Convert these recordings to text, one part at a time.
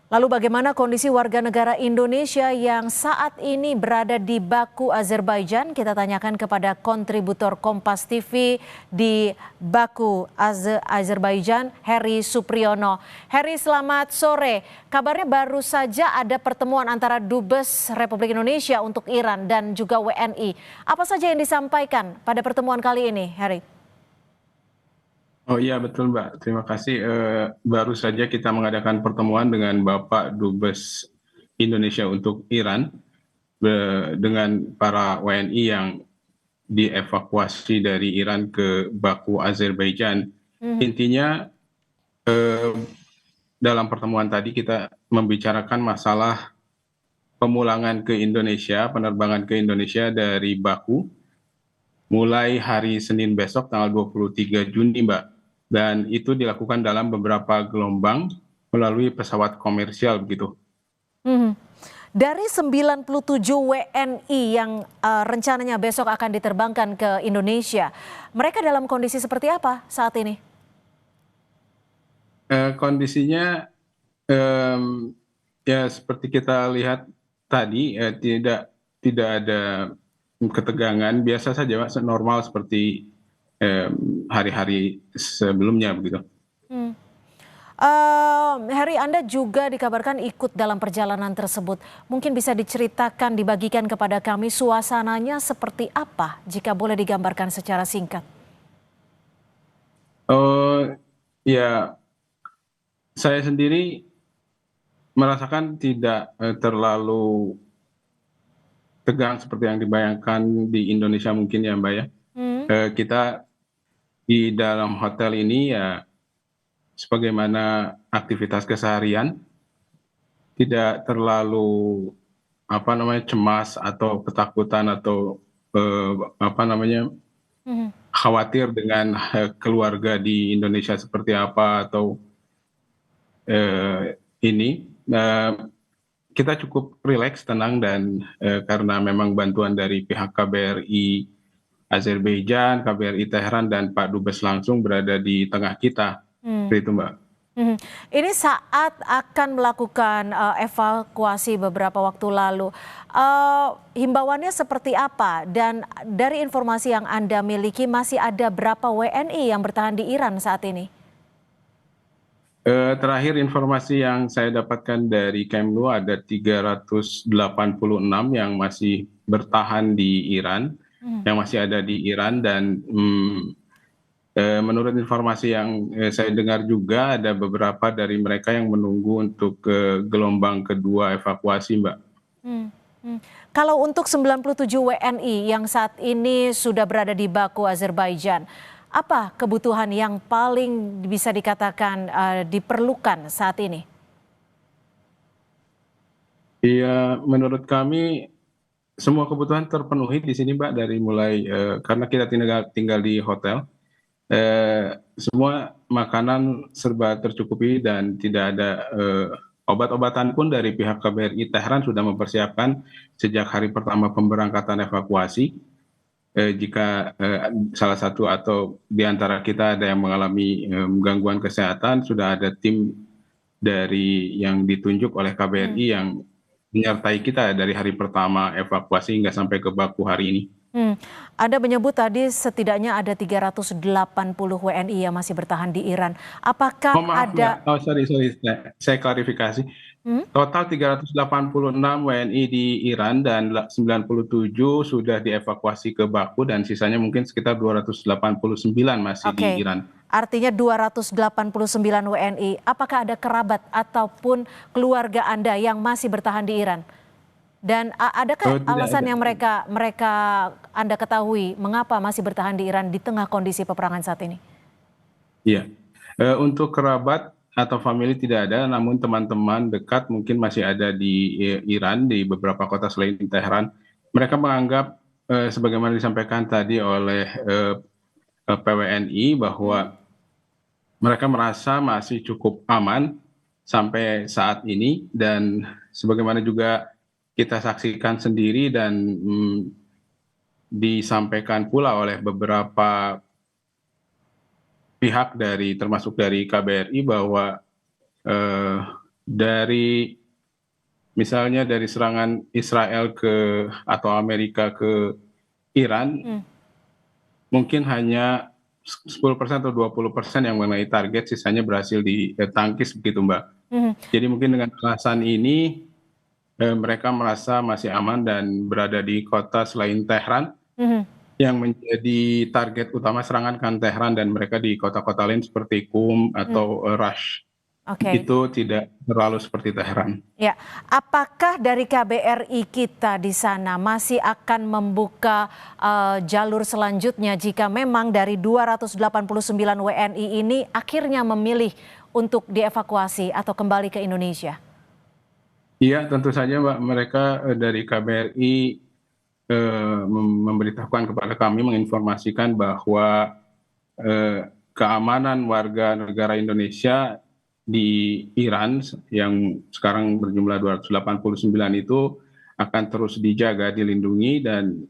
Lalu bagaimana kondisi warga negara Indonesia yang saat ini berada di Baku, Azerbaijan? Kita tanyakan kepada kontributor Kompas TV di Baku, Azerbaijan, Heri Supriyono. Heri, selamat sore. Kabarnya baru saja ada pertemuan antara Dubes Republik Indonesia untuk Iran dan juga WNI. Apa saja yang disampaikan pada pertemuan kali ini, Heri? Oh iya betul Mbak, terima kasih. Baru saja kita mengadakan pertemuan dengan Bapak Dubes Indonesia untuk Iran dengan para WNI yang dievakuasi dari Iran ke Baku, Azerbaijan. Intinya dalam pertemuan tadi kita membicarakan masalah pemulangan ke Indonesia, penerbangan ke Indonesia dari Baku mulai hari Senin besok tanggal 23 Juni, Mbak. Dan itu dilakukan dalam beberapa gelombang melalui pesawat komersial begitu. Mhm. Dari 97 WNI yang rencananya besok akan diterbangkan ke Indonesia, mereka dalam kondisi seperti apa saat ini? Kondisinya ya seperti kita lihat tadi, tidak ada ketegangan, biasa saja Mbak, normal seperti hari-hari sebelumnya begitu. Hmm. Heri, Anda juga dikabarkan ikut dalam perjalanan tersebut. Mungkin bisa diceritakan, dibagikan kepada kami suasananya seperti apa jika boleh digambarkan secara singkat. Oh ya, saya sendiri merasakan tidak terlalu tegang seperti yang dibayangkan di Indonesia mungkin ya Mbak ya. Hmm. Kita di dalam hotel ini ya sebagaimana aktivitas keseharian, tidak terlalu cemas atau ketakutan atau Mhm. khawatir dengan keluarga di Indonesia seperti apa atau ini. Kita cukup rileks, tenang, dan karena memang bantuan dari pihak KBRI Azerbaijan, KBRI Teheran, dan Pak Dubes langsung berada di tengah kita. Hmm. Seperti itu, Mbak. Mhm. Ini saat akan melakukan evakuasi beberapa waktu lalu, himbauannya seperti apa? Dan dari informasi yang Anda miliki, masih ada berapa WNI yang bertahan di Iran saat ini? Terakhir informasi yang saya dapatkan dari Kemlu ada 386 yang masih bertahan di Iran, Mhm. yang masih ada di Iran, dan menurut informasi yang saya dengar juga ada beberapa dari mereka yang menunggu untuk gelombang kedua evakuasi, Mbak. Hmm, hmm. Kalau untuk 97 WNI yang saat ini sudah berada di Baku, Azerbaijan, apa kebutuhan yang paling bisa dikatakan diperlukan saat ini? Iya, menurut kami semua kebutuhan terpenuhi di sini, Mbak, dari mulai karena kita tinggal di hotel, semua makanan serba tercukupi dan tidak ada obat-obatan pun dari pihak KBRI Tehran sudah mempersiapkan sejak hari pertama pemberangkatan evakuasi. Jika salah satu atau di antara kita ada yang mengalami gangguan kesehatan, sudah ada tim dari yang ditunjuk oleh KBRI yang menyertai kita dari hari pertama evakuasi hingga sampai ke Baku hari ini. Hmm. Anda menyebut tadi setidaknya ada 380 WNI yang masih bertahan di Iran. Apakah Oh maaf Mbak, ada... oh sorry, saya klarifikasi. Hmm? Total 386 WNI di Iran dan 97 sudah dievakuasi ke Baku dan sisanya mungkin sekitar 289 masih di Oke, Iran. artinya 289 WNI. Apakah ada kerabat ataupun keluarga Anda yang masih bertahan di Iran? Dan adakah Tidak alasan ada. yang mereka Anda ketahui mengapa masih bertahan di Iran di tengah kondisi peperangan saat ini? Iya. Untuk kerabat atau famili tidak ada, namun teman-teman dekat mungkin masih ada di Iran, di beberapa kota selain Teheran. Mereka menganggap sebagaimana disampaikan tadi oleh PWNI bahwa mereka merasa masih cukup aman sampai saat ini, dan sebagaimana juga kita saksikan sendiri dan disampaikan pula oleh beberapa pihak termasuk dari KBRI bahwa dari misalnya dari serangan Israel atau Amerika ke Iran, mungkin hanya 10% atau 20% yang mengenai target, sisanya berhasil ditangkis begitu Mbak. Jadi mungkin dengan alasan ini mereka merasa masih aman dan berada di kota selain Tehran, yang menjadi target utama serangan kan Tehran, dan mereka di kota-kota lain seperti Qum atau Rash. Itu tidak terlalu seperti Tehran. Ya, apakah dari KBRI kita di sana masih akan membuka jalur selanjutnya jika memang dari 289 WNI ini akhirnya memilih untuk dievakuasi atau kembali ke Indonesia? Iya, tentu saja Mbak. Mereka dari KBRI memberitahukan kepada kami, menginformasikan bahwa keamanan warga negara Indonesia di Iran yang sekarang berjumlah 289 itu akan terus dijaga, dilindungi, dan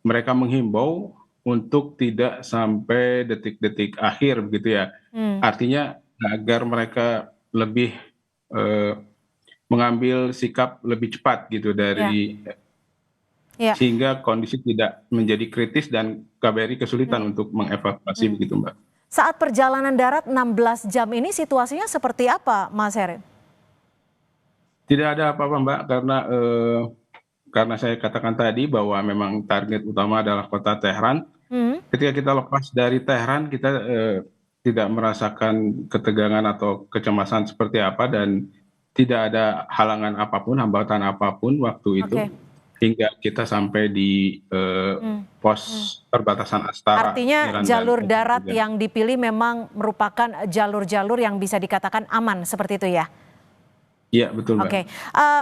mereka menghimbau untuk tidak sampai detik-detik akhir begitu ya. Artinya agar mereka lebih mengambil sikap lebih cepat gitu sehingga kondisi tidak menjadi kritis dan KBRI kesulitan untuk mengevakuasi begitu Mbak. Saat perjalanan darat 16 jam ini situasinya seperti apa, Mas Herin? Tidak ada apa-apa Mbak, karena saya katakan tadi bahwa memang target utama adalah kota Tehran. Ketika kita lepas dari Tehran, kita tidak merasakan ketegangan atau kecemasan seperti apa, dan tidak ada halangan apapun, hambatan apapun waktu itu. Hingga kita sampai di pos perbatasan Astara. Artinya jalur darat yang dipilih memang merupakan jalur-jalur yang bisa dikatakan aman, seperti itu ya? Iya, betul Mbak.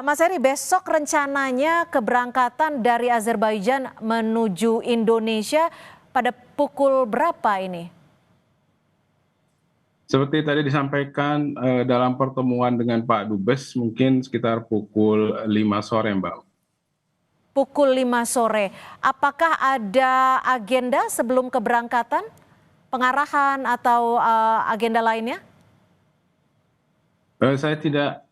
Mas Heri, besok rencananya keberangkatan dari Azerbaijan menuju Indonesia pada pukul berapa ini? Seperti tadi disampaikan dalam pertemuan dengan Pak Dubes, mungkin sekitar pukul 5 sore Mbak. Pukul 5 sore. Apakah ada agenda sebelum keberangkatan? Pengarahan atau agenda lainnya? Saya tidak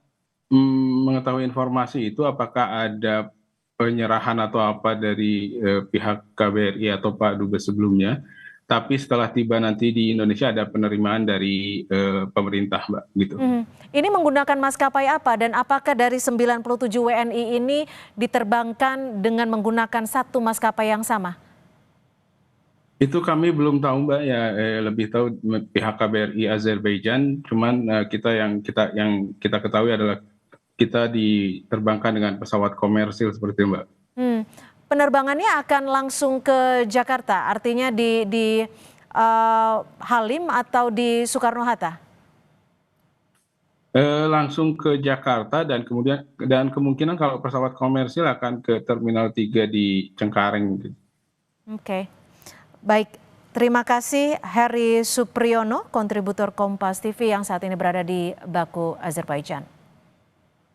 mengetahui informasi itu, apakah ada penyerahan atau apa dari pihak KBRI atau Pak Dubes sebelumnya. Tapi setelah tiba nanti di Indonesia ada penerimaan dari pemerintah Mbak. Gitu. Ini menggunakan maskapai apa, dan apakah dari 97 WNI ini diterbangkan dengan menggunakan satu maskapai yang sama? Itu kami belum tahu Mbak ya, lebih tahu pihak KBRI Azerbaijan. Cuman yang kita ketahui adalah kita diterbangkan dengan pesawat komersil seperti itu Mbak. Penerbangannya akan langsung ke Jakarta, artinya di Halim atau di Soekarno-Hatta? Langsung ke Jakarta, dan kemungkinan kalau pesawat komersil akan ke Terminal 3 di Cengkareng. Baik, terima kasih Heri Supriyono, kontributor Kompas TV yang saat ini berada di Baku, Azerbaijan.